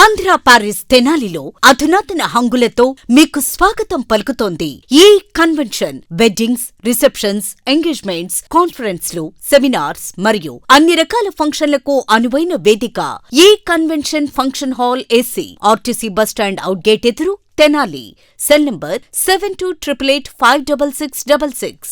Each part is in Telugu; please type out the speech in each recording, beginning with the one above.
ఆంధ్ర పారిస్ తెనాలిలో అధునాతన హంగులతో మీకు స్వాగతం పలుకుతోంది ఈ కన్వెన్షన్. వెడ్డింగ్స్, రిసెప్షన్స్, ఎంగేజ్మెంట్స్, కాన్ఫరెన్స్లు, సెమినార్స్ మరియు అన్ని రకాల ఫంక్షన్లకు అనువైన వేదిక. ఈ convention function hall AC, RTC bus stand out gate ఎదురు, తెనాలి. Cell number 7288566666.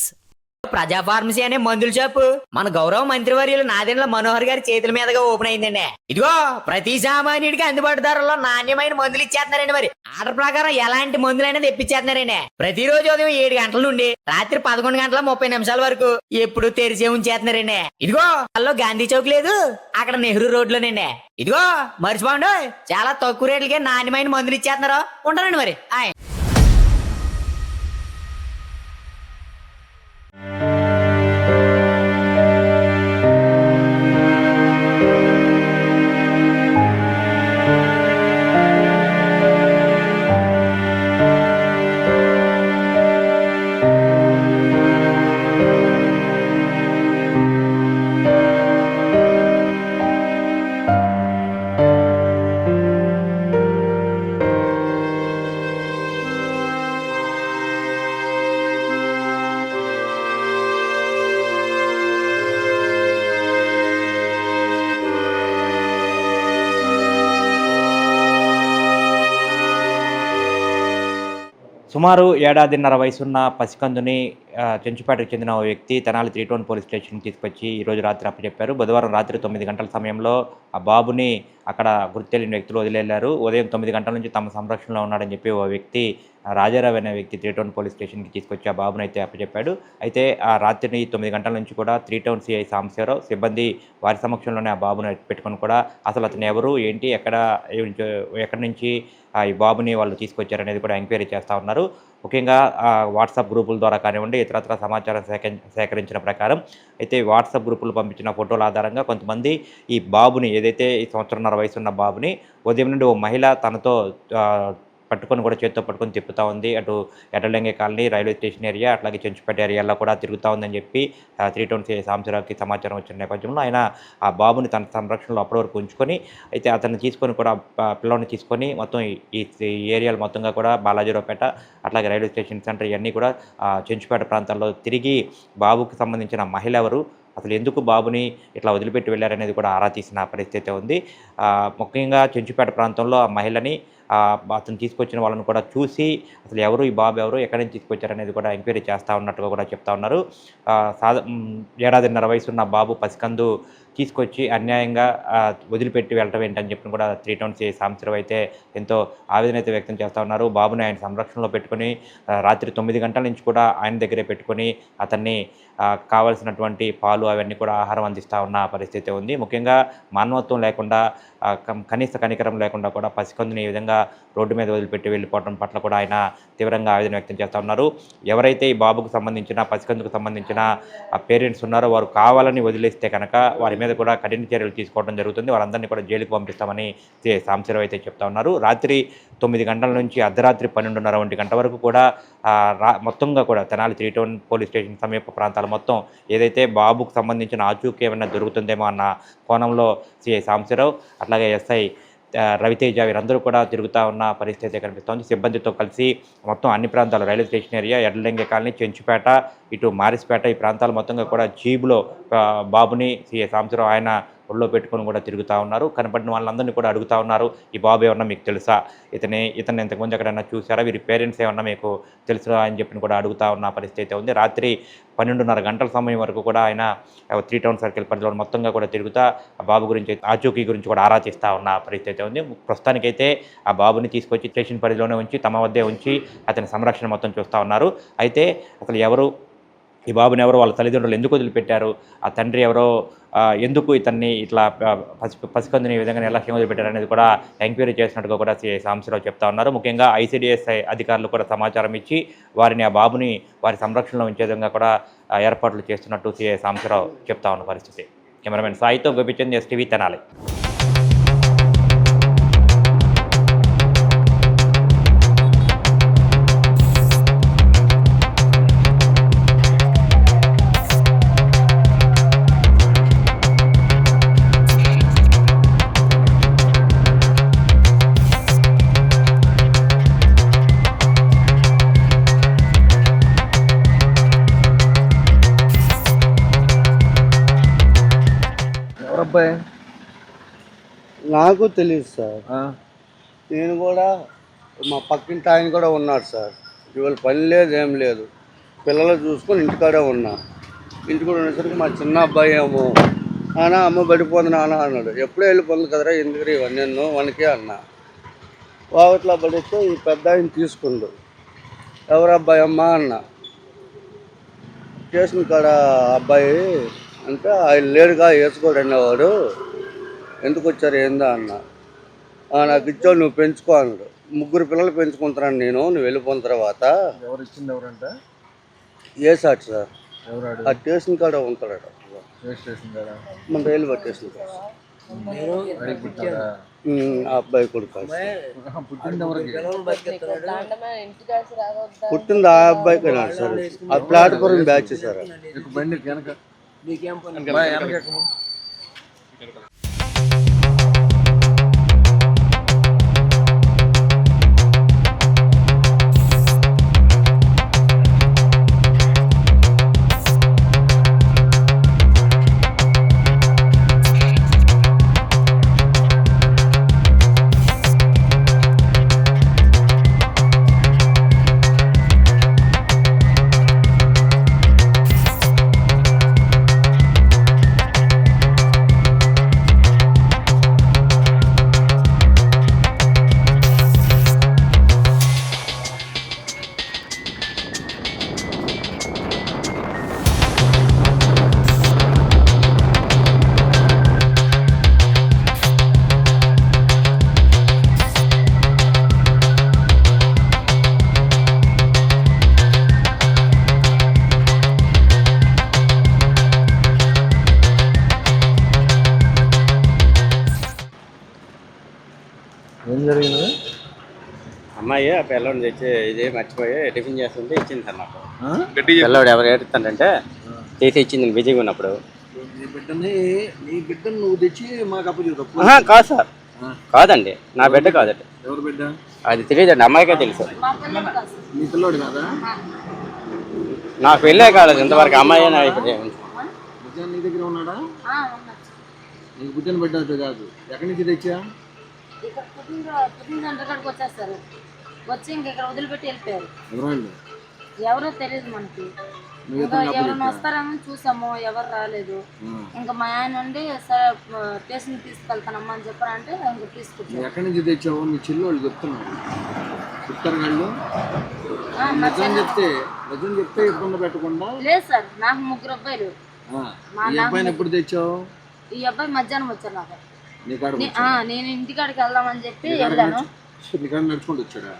ప్రజా ఫార్మసీ అనే మందుల షాపు మన గౌరవ మంత్రివర్యులు నాదెండ్ల మనోహర్ గారి చేతుల మీదుగా ఓపెన్ అయిందండి. ఇదిగో ప్రతి సామాన్యుడికి అందుబాటు ధరలో నాణ్యమైన మందులు ఇచ్చేస్తున్నారండి. మరి ఆర్డర్ ప్రకారం ఎలాంటి మందులైనా తెప్పించేస్తున్నారండి. ప్రతిరోజు ఉదయం 7 గంటల నుండి రాత్రి 11 గంటల 30 నిమిషాల వరకు ఎప్పుడు తెరిచే ఉంచేస్తున్నారండి. ఇదిగో అల్లో గాంధీ చౌక్ లేదు, అక్కడ నెహ్రూ రోడ్ లోనండి. ఇదిగో మర్చిపోండి, చాలా తక్కువ రేట్లకే నాణ్యమైన మందులు ఇచ్చేస్తున్నారు. ఉంటారండి మరి. సుమారు ఏడాదిన్నర వయసున్న పసికందుని చెంచుపేటకు చెందిన ఓ వ్యక్తి తెనాలి 3 టౌన్ పోలీస్ స్టేషన్కి తీసుకొచ్చి ఈరోజు రాత్రి అప్పచెప్పారు. బుధవారం రాత్రి 9 గంటల సమయంలో ఆ బాబుని అక్కడ గుర్తు తెలియని వ్యక్తులు వదిలేళ్లారు. ఉదయం 9 గంటల నుంచి తమ సంరక్షణలో ఉన్నాడని చెప్పి ఓ వ్యక్తి, రాజారావు అనే వ్యక్తి 3 టౌన్ పోలీస్ స్టేషన్కి తీసుకొచ్చి ఆ బాబుని అయితే అప్పచెప్పాడు. అయితే ఆ రాత్రి 9 గంటల నుంచి కూడా 3 టౌన్ సిఐ సాంబశివరావు సిబ్బంది వారి సమక్షంలోనే ఆ బాబుని పెట్టుకొని కూడా అసలు అతను ఎవరు, ఏంటి, ఎక్కడి నుంచి ఈ బాబుని వాళ్ళు తీసుకొచ్చారనేది కూడా ఎంక్వైరీ చేస్తూ ఉన్నారు. ముఖ్యంగా వాట్సాప్ గ్రూపుల ద్వారా కానివ్వండి, ఇతరత్ర సమాచారం సేకరించిన ప్రకారం అయితే వాట్సాప్ గ్రూపులు పంపించిన ఫోటోల ఆధారంగా కొంతమంది ఈ బాబుని, ఏదైతే ఈ 1.5 వయసున్న బాబుని ఉదయం నుండి ఓ మహిళ తనతో పట్టుకొని కూడా చేత్తో పట్టుకొని తిప్పుతూ ఉంది. అటు ఎర్రలింగ కాలనీ, రైల్వే స్టేషన్ ఏరియా, అట్లాగే చెంచుపేట ఏరియాలో కూడా తిరుగుతూ ఉందని చెప్పి 3 టౌన్ సాంబశివరావుకి సమాచారం వచ్చిన నేపథ్యంలో ఆయన ఆ బాబుని తన సంరక్షణలో అప్పటి వరకు ఉంచుకొని అయితే అతన్ని తీసుకొని కూడా పిల్లల్ని తీసుకొని మొత్తం ఈ ఏరియాలు మొత్తంగా కూడా బాలాజీరావుపేట, అట్లాగే రైల్వే స్టేషన్ సెంటర్ ఇవన్నీ కూడా చెంచుపేట ప్రాంతాల్లో తిరిగి బాబుకి సంబంధించిన మహిళ ఎవరు, అసలు ఎందుకు బాబుని ఇట్లా వదిలిపెట్టి వెళ్ళారనేది కూడా ఆరా తీసిన పరిస్థితి ఉంది. ముఖ్యంగా చెంచుపేట ప్రాంతంలో ఆ మహిళని, అతను తీసుకొచ్చిన వాళ్ళని కూడా చూసి అసలు ఎవరు, ఈ బాబు ఎవరు, ఎక్కడి నుంచి తీసుకొచ్చారనేది కూడా ఎంక్వైరీ చేస్తూ ఉన్నట్టుగా కూడా చెప్తా ఉన్నారు. ఏడాదిన్నర వయసున్న బాబు పసికందు తీసుకొచ్చి అన్యాయంగా వదిలిపెట్టి వెళ్ళటం ఏంటని చెప్పి కూడా 3 టౌన్ సిఐ సాంబశివరావు అయితే ఎంతో ఆవేదన అయితే వ్యక్తం చేస్తూ ఉన్నారు. బాబుని ఆయన సంరక్షణలో పెట్టుకొని రాత్రి 9 గంటల నుంచి కూడా ఆయన దగ్గరే పెట్టుకొని అతన్ని కావాల్సినటువంటి పాలు అవన్నీ కూడా ఆహారం అందిస్తూ ఉన్న పరిస్థితి ఉంది. ముఖ్యంగా మానవత్వం లేకుండా, కనీస కనికరం లేకుండా కూడా పసికందుని ఈ విధంగా రోడ్డు మీద వదిలిపెట్టి వెళ్ళిపోవడం పట్ల కూడా ఆయన తీవ్రంగా ఆవేదన వ్యక్తం చేస్తూ ఉన్నారు. ఎవరైతే ఈ బాబుకు సంబంధించిన, పసికందుకు సంబంధించిన పేరెంట్స్ ఉన్నారో వారు కావాలని వదిలేస్తే కనుక వారి మీద కూడా కఠిన చర్యలు తీసుకోవడం జరుగుతుంది. వారందరినీ కూడా జైలుకు పంపిస్తామని సాంబశివరావు అయితే చెప్తా ఉన్నారు. రాత్రి 9 గంటల నుంచి అర్ధరాత్రి 12:30 గంట వరకు కూడా మొత్తంగా కూడా తెనాలి 3 టౌన్ పోలీస్ స్టేషన్ సమీప ప్రాంతాలు మొత్తం ఏదైతే బాబుకు సంబంధించిన ఆచూకీ ఏమైనా దొరుకుతుందేమో అన్న కోణంలో సిఐ సాంబశివరావు, అట్లాగే ఎస్ఐ రవితేజ వీరందరూ కూడా తిరుగుతూ ఉన్న పరిస్థితి కనిపిస్తోంది. సిబ్బందితో కలిసి మొత్తం అన్ని ప్రాంతాలు, railway station area, Erralinga colony, Chenchupeta, ఇటు మారిస్పేట ఈ ప్రాంతాలు మొత్తంగా కూడా జీబులో బాబుని సిఐ సాంబశివరావు ఆయన ఒళ్ళో పెట్టుకొని కూడా తిరుగుతూ ఉన్నారు. కనపడిన వాళ్ళందరినీ కూడా అడుగుతూ ఉన్నారు, ఈ బాబు ఏమన్నా మీకు తెలుసా, ఇతన్ని ఇంతకుముందు ఎక్కడైనా చూసారా, వీరి పేరెంట్స్ ఏమన్నా మీకు తెలుసా అని చెప్పి కూడా అడుగుతూ ఉన్న పరిస్థితి ఉంది. రాత్రి 12:30 గంటల సమయం వరకు కూడా ఆయన 3 టౌన్ సర్కిల్ పరిధిలో మొత్తంగా కూడా తిరుగుతా ఆ బాబు గురించి, ఆచూకీ గురించి కూడా ఆరా తీస్తూ ఉన్న పరిస్థితి ఉంది. ప్రస్తుతానికైతే ఆ బాబుని తీసుకొచ్చి స్టేషన్ పరిధిలోనే ఉంచి తమ వద్దే ఉంచి అతని సంరక్షణ మొత్తం చూస్తూ ఉన్నారు. అయితే అసలు ఎవరు, ఈ బాబుని ఎవరో, వాళ్ళ తల్లిదండ్రులు ఎందుకు వదిలిపెట్టారు, ఆ తండ్రి ఎవరో, ఎందుకు ఇతన్ని ఇట్లా పసికందుని ఈ విధంగా నిర్లక్ష్యం వదిలిపెట్టారు అనేది కూడా ఎంక్వైరీ చేసినట్టుగా కూడా సిఐ సాంబశివరావు చెప్తా ఉన్నారు. ముఖ్యంగా ICDS అధికారులు కూడా సమాచారం ఇచ్చి వారిని, ఆ బాబుని వారి సంరక్షణలో ఉంచే విధంగా కూడా ఏర్పాట్లు చేస్తున్నట్టు సిఐ సాంబశివరావు చెప్తా ఉన్న పరిస్థితి. కెమెరామెన్ సాయితో గోపిచంద్, STV తెనాలి. అబ్బాయి? నాకు తెలియదు సార్. ఆ, నేను కూడా మా పక్కింటి ఆయన కూడా ఉన్నాడు సార్. ఇవాళ పని లేదు ఏం లేదు, పిల్లలు చూసుకొని ఇంటికాడే ఉన్నా. ఇంటికి ఉండేసరికి మా చిన్న అబ్బాయి ఏమో నాన్న అమ్మ పడిపోతుంది నాన్న అన్నాడు. ఎప్పుడూ వెళ్ళిపోతుంది కదరా ఎందుకు ఇవన్నీ నేను వనకే అన్నా. వాగట్లా పడితే ఈ పెద్ద ఆయన తీసుకుండు. ఎవరు అబ్బాయి అమ్మా అన్న. స్టేషన్ కాడ అబ్బాయి అంటే ఆయన లేడుగా వేసుకోడు అనేవాడు, ఎందుకు వచ్చారు ఏందా అన్న. నాకు ఇచ్చావు నువ్వు పెంచుకో అన్నాడు. 3 పిల్లలు పెంచుకుంటున్నాను నేను, నువ్వు వెళ్ళిపోయిన తర్వాత. ఎవరు ఇచ్చింది ఎవరంట? వేసాడు సార్. ఎవరాడు? ఆ స్టేషన్ కాడ ఉంటాడు. ఏ స్టేషన్ కదా? మన రైల్వే స్టేషన్ కాడ. అడిగి పుట్టాడా? ఆ అబ్బాయి కొడుకు. పుట్టింది ఎవరికి? పుట్టింది ఆ అబ్బాయికి సార్. ఆ ప్లాట్ఫారం బ్యాచ్ సార్. నీకు బండి వెనక వెనక ఎక్కము. ఏం జరిగింది? అమ్మాయి ఆ పిల్లోడిని తెచ్చి ఇదే మర్చిపోయి టిఫిన్ చేస్తుంటే ఇచ్చింది సార్ నాకు. ఆ? పిల్లోడు ఎవరు ఏడుస్తాడంటే తీసి ఇచ్చింది బిజీగా ఉన్నప్పుడు. నీ బిడ్డను నువ్వు తెచ్చి మాకు అప్పచెప్పు. కాదు సార్, కాదండి నా బిడ్డ కాదండి. ఎవరు బిడ్డ? అది తెలియదండి, అమ్మాయికే తెలుసు. నీ పిల్లోడు కాదా? నాకు వెళ్ళే కాలేదు ఇంతవరకు. అమ్మాయి ఇప్పుడు నిజాన్ని నీ దగ్గర ఉన్నాడా? నీకు పుట్టిన బిడ్డ అయితే కాదు. ఎక్కడి నుంచి తెచ్చా? ఇక్కడ పుట్టిన కాడికి వచ్చేస్తారు. వచ్చి ఇంక ఇక్కడ వదిలిపెట్టి వెళ్ళిపోయారు. ఎవరండి? ఎవరో తెలియదు మనకి. ఇంకా ఎవరైనా వస్తారని చూసాము, ఎవరు రాలేదు. ఇంకా మా ఆయన నుండి సరే స్టేషన్ తీసుకెళ్తానమ్మా అని చెప్పారంటే ఇంకా తీసుకుంటాం. ఎక్కడి నుంచి తెచ్చావు? నీ చెల్లి చెప్తున్నాడు. చెప్తారు వాళ్ళు. నిజం చెప్తే ఇబ్బంది పెట్టకుండా. లేదు సార్, నాకు 3 అబ్బాయిలు. ఈ అబ్బాయిని ఎప్పుడు తెచ్చావు? ఈ అబ్బాయి మధ్యాహ్నం వచ్చారు నాకు. నీ కాడ నేను ఇంటికాడికి వెళ్దామని చెప్పి వెళ్ళాను. నీ కాడ నడుచుకుంటూ వచ్చాడా?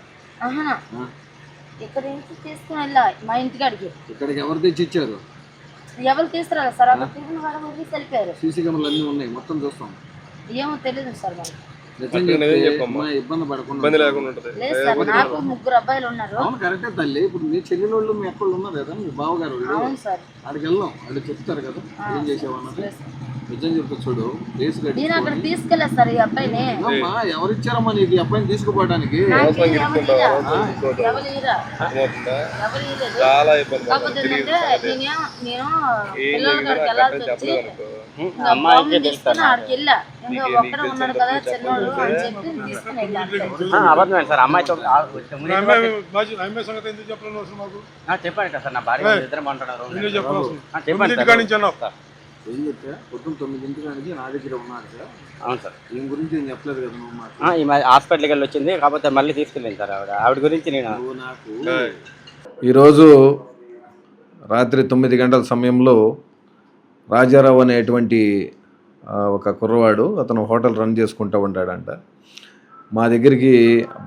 ఇక్కడ నుంచి తీసుకుని వెళ్ళా మా ఇంటికాడికి. ఇక్కడికి ఎవరు తెచ్చి ఇచ్చారు? ఎవరు తీసుకురా సార్, అక్కడ తిరిగిన వాడు వదిలేసి వెళ్ళిపోయారు. సీసీ కెమెరాలు అన్నీ ఉన్నాయి, మొత్తం చూస్తాం. ఏమో తెలియదు సార్ వాళ్ళు. ఇబ్బంది పడకుండా. లేదు సార్, నాకు 3 అబ్బాయిలు ఉన్నారు. అవును కరెక్టే తల్లి. ఇప్పుడు మీ చెల్లి వాళ్ళు మీ అక్కలు ఉన్నారు కదా, మీ బావగారు. అవును సార్. అక్కడికి వెళ్దాం, వాళ్ళు చెప్తారు కదా ఏం చేసావన్నది. నిజం చెప్తా చూడు. నేను అక్కడ తీసుకెళ్ళా సార్ ఈ అబ్బాయిని. ఎవరు ఇచ్చారమ్మా నీకు ఈ అబ్బాయిని తీసుకుపోవడానికి? అబద్ధమే సార్. అమ్మాయి చెప్పాను సార్, నా భార్య ఇద్దరు అంటున్నారు. చెప్పండి సార్. ఏం చెప్తా? పొద్దున్న 9 నా దగ్గర ఉన్నారు సార్. అవును సార్. దీని గురించి నేను చెప్పలేదు కదా నువ్వు మాకు. ఈ హాస్పిటల్కి వెళ్ళి వచ్చింది, కాకపోతే మళ్ళీ తీసుకెళ్ళింది సార్ ఆవిడ గురించి. నేను నాకు ఈరోజు రాత్రి 9 గంటల సమయంలో రాజారావు అనేటువంటి ఒక కుర్రవాడు, అతను హోటల్ రన్ చేసుకుంటూ ఉంటాడంట. మా దగ్గరికి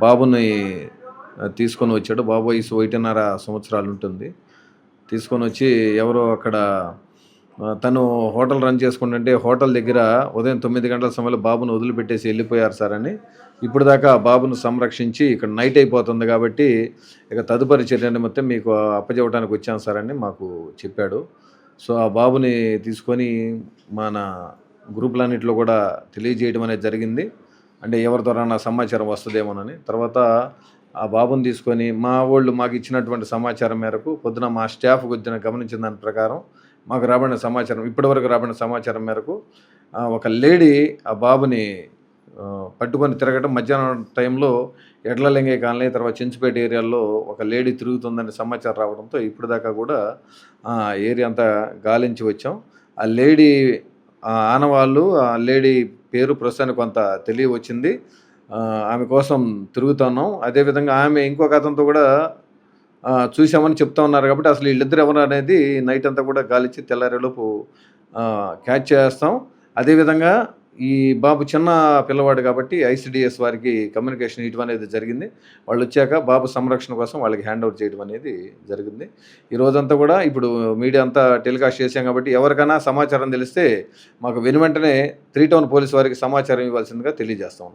బాబుని తీసుకొని వచ్చాడు. బాబు వయసు 1.5 సంవత్సరాలు ఉంటుంది. తీసుకొని వచ్చి ఎవరో అక్కడ తను హోటల్ రన్ చేసుకుంటుంటే హోటల్ దగ్గర ఉదయం 9 గంటల సమయంలో బాబును వదిలిపెట్టేసి వెళ్ళిపోయారు సార్ అని. ఇప్పుడు దాకా బాబును సంరక్షించి ఇక్కడ నైట్ అయిపోతుంది కాబట్టి ఇక తదుపరి చర్య నిమిత్తం మీకు అప్పచెప్పడానికి వచ్చాను సార్ అని మాకు చెప్పాడు. సో ఆ బాబుని తీసుకొని మన గ్రూపులన్నింటిలో కూడా తెలియజేయడం అనేది జరిగింది. అంటే ఎవరి ద్వారా నా సమాచారం వస్తుందేమోనని. తర్వాత ఆ బాబుని తీసుకొని మా వాళ్ళు మాకు ఇచ్చినటువంటి సమాచారం మేరకు పొద్దున మా స్టాఫ్ కొద్దిన గమనించిన దాని ప్రకారం మాకు రాబడిన సమాచారం, ఇప్పటివరకు రాబడిన సమాచారం మేరకు ఒక లేడీ ఆ బాబుని పట్టుకొని తిరగడం మధ్యాహ్నం టైంలో ఎడ్లలింగే కాలనీ తర్వాత చెంచుపేట ఏరియాలో ఒక లేడీ తిరుగుతుందని సమాచారం రావడంతో ఇప్పుడు దాకా కూడా ఏరియా అంతా గాలించి వచ్చాం. ఆ లేడీ ఆనవాళ్ళు, ఆ లేడీ పేరు ప్రస్తుతానికి కొంత తెలియవచ్చింది. ఆమె కోసం తిరుగుతున్నాం. అదేవిధంగా ఆమె ఇంకొక అతనితో కూడా చూసామని చెప్తా ఉన్నారు. కాబట్టి అసలు వీళ్ళిద్దరు ఎవరు అనేది నైట్ అంతా కూడా గాలించి తెల్లారేలోపు క్యాచ్ చేస్తాం. అదేవిధంగా ఈ బాబు చిన్న పిల్లవాడు కాబట్టి ICDS వారికి కమ్యూనికేషన్ ఇవ్వడం అనేది జరిగింది. వాళ్ళు వచ్చాక బాబు సంరక్షణ కోసం వాళ్ళకి హ్యాండ్ ఓవర్ చేయడం అనేది జరిగింది. ఈ రోజంతా కూడా ఇప్పుడు మీడియా అంతా టెలికాస్ట్ చేశాం కాబట్టి ఎవరికైనా సమాచారం తెలిస్తే మాకు వెనువెంటనే 3 టౌన్ పోలీస్ వారికి సమాచారం ఇవ్వాల్సిందిగా తెలియజేస్తాం.